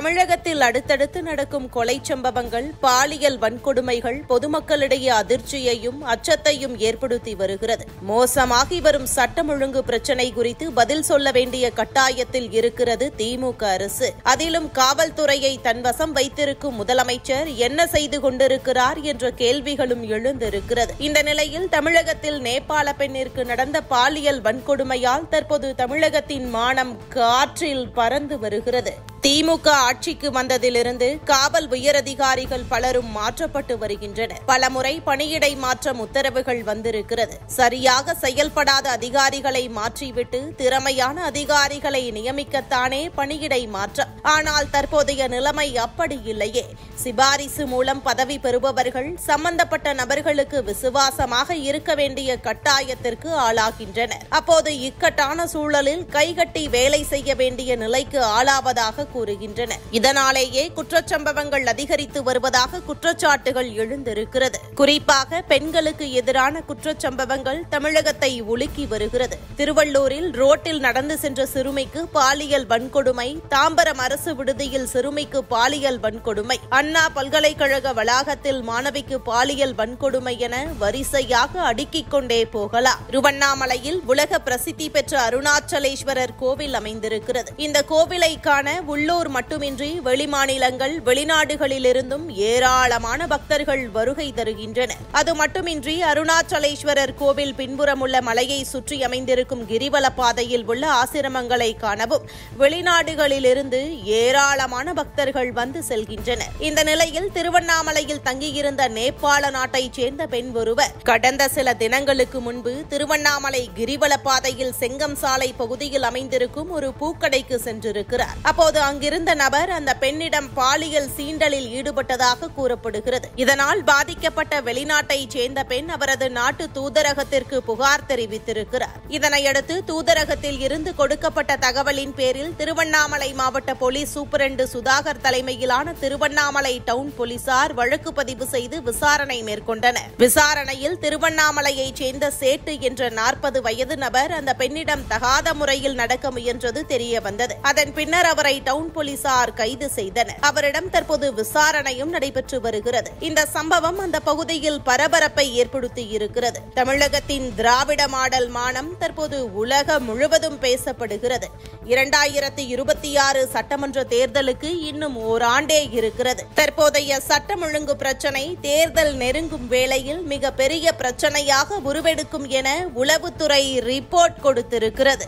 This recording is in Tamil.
தமிழகத்தில் அடுத்தடுத்து நடக்கும் கொலை சம்பவங்கள், பாலியல் வன்கொடுமைகள் பொதுமக்களிடையே அதிர்ச்சியையும் அச்சத்தையும் ஏற்படுத்தி வருகிறது. மோசமாகி வரும் சட்டம் ஒழுங்கு பிரச்சினை குறித்து பதில் சொல்ல வேண்டிய கட்டாயத்தில் இருக்கிறது திமுக அரசு. அதிலும் காவல்துறையை தன்வசம் வைத்திருக்கும் முதலமைச்சர் என்ன செய்து கொண்டிருக்கிறார் என்ற கேள்விகளும் எழுந்திருக்கிறது. இந்த நிலையில் தமிழகத்தில் நேபாள பெண்ணிற்கு நடந்த பாலியல் வன்கொடுமையால் தற்போது தமிழகத்தின் மானம் காற்றில் பறந்து வருகிறது. திமுக ஆட்சிக்கு வந்ததிலிருந்து காவல் உயரதிகாரிகள் பலரும் மாற்றப்பட்டு வருகின்றனர். பலமுறை பணியிடை மாற்றம் உத்தரவுகள் வந்திருக்கிறது. சரியாக செயல்படாத அதிகாரிகளை மாற்றிவிட்டு திறமையான அதிகாரிகளை நியமிக்கத்தானே பணியிடை மாற்றம். ஆனால் தற்போதைய நிலைமை அப்படி இல்லையே. சிபாரிசு மூலம் பதவி பெறுபவர்கள் சம்பந்தப்பட்ட நபர்களுக்கு விசுவாசமாக இருக்க வேண்டிய கட்டாயத்திற்கு ஆளாகின்றனர். அப்போது இக்கட்டான சூழலில் கைகட்டி வேலை செய்ய வேண்டிய நிலைக்கு ஆளாவதாக கூறுகின்றனர். இதனாலேயே குற்றச்சம்பவங்கள் அதிகரித்து வருவதாக குற்றச்சாட்டுகள் எழுந்திருக்கிறது. குறிப்பாக பெண்களுக்கு எதிரான குற்றச்சம்பவங்கள் தமிழகத்தை உலுக்கி வருகிறது. திருவள்ளூரில் ரோட்டில் நடந்து சென்ற சிறுமிக்கு பாலியல் வன்கொடுமை, தாம்பரம் அரசு விடுதியில் சிறுமிக்கு பாலியல் வன்கொடுமை, அண்ணா பல்கலைக்கழக வளாகத்தில் மாணவிக்கு பாலியல் வன்கொடுமை என வரிசையாக அடுக்கிக் கொண்டே போகலாம். திருவண்ணாமலையில் உலக பிரசித்தி பெற்ற அருணாச்சலேஸ்வரர் கோவில் அமைந்திருக்கிறது. இந்த கோவிலை காண உள்ளூர் மட்டுமின்றி வெளிமாநிலங்கள், வெளிநாடுகளிலிருந்தும் ஏராளமான பக்தர்கள் வருகை தருகின்றனர். அது மட்டுமின்றி அருணாச்சலேஸ்வரர் கோவில் பின்புறம் உள்ள மலையை சுற்றி அமைந்திருக்கும் கிரிவல பாதையில் உள்ள ஆசிரமங்களை காணவும் வெளிநாடுகளிலிருந்து ஏராளமான பக்தர்கள் வந்து செல்கின்றனர். இந்த நிலையில் திருவண்ணாமலையில் தங்கியிருந்த நேபாள நாட்டைச் சேர்ந்த பெண் ஒருவர் கடந்த சில தினங்களுக்கு முன்பு திருவண்ணாமலை கிரிவல பாதையில் செங்கம் சாலை பகுதியில் அமைந்திருக்கும் ஒரு பூக்கடைக்கு சென்றிருக்கிறார். அப்போது அங்கிருந்த நபர் அந்த பெண்ணிடம் பாலியல் சீண்டலில் ஈடுபட்டதாக கூறப்படுகிறது. இதனால் பாதிக்கப்பட்ட வெளிநாட்டைச் சேர்ந்த பெண் அவரது நாட்டு தூதரகத்திற்கு புகார் தெரிவித்திருக்கிறார். இதனையடுத்து தூதரகத்தில் இருந்து கொடுக்கப்பட்ட தகவலின் பேரில் திருவண்ணாமலை மாவட்ட போலீஸ் சூப்பரண்டு சுதாகர் தலைமையிலான திருவண்ணாமலை டவுன் போலீசார் வழக்கு பதிவு செய்து விசாரணை மேற்கொண்டனர். விசாரணையில் திருவண்ணாமலையைச் சேர்ந்த சேட்டு என்ற 40 வயது நபர் அந்த பெண்ணிடம் தகாத முறையில் நடக்க முயன்றது தெரியவந்தது. அதன் பின்னர் அவரை டவுன் போலீசார் கைது செய்தனர். அவரிடம் தற்போது விசாரணையும் நடைபெற்று வருகிறது. இந்த சம்பவம் அந்த பகுதியில் பரபரப்பை ஏற்படுத்தி இருக்கிறது. தமிழகத்தின் திராவிட மாடல் மானம் தற்போது உலகம் முழுவதும் பேசப்படுகிறது. 2026 சட்டமன்ற தேர்தலுக்கு இன்னும் ஓராண்டே இருக்கிறது. தற்போதைய சட்டம் ஒழுங்கு பிரச்சினை தேர்தல் நெருங்கும் வேளையில் மிகப்பெரிய பிரச்சனையாக உருவெடுக்கும் என உளவுத்துறை ரிப்போர்ட் கொடுத்திருக்கிறது.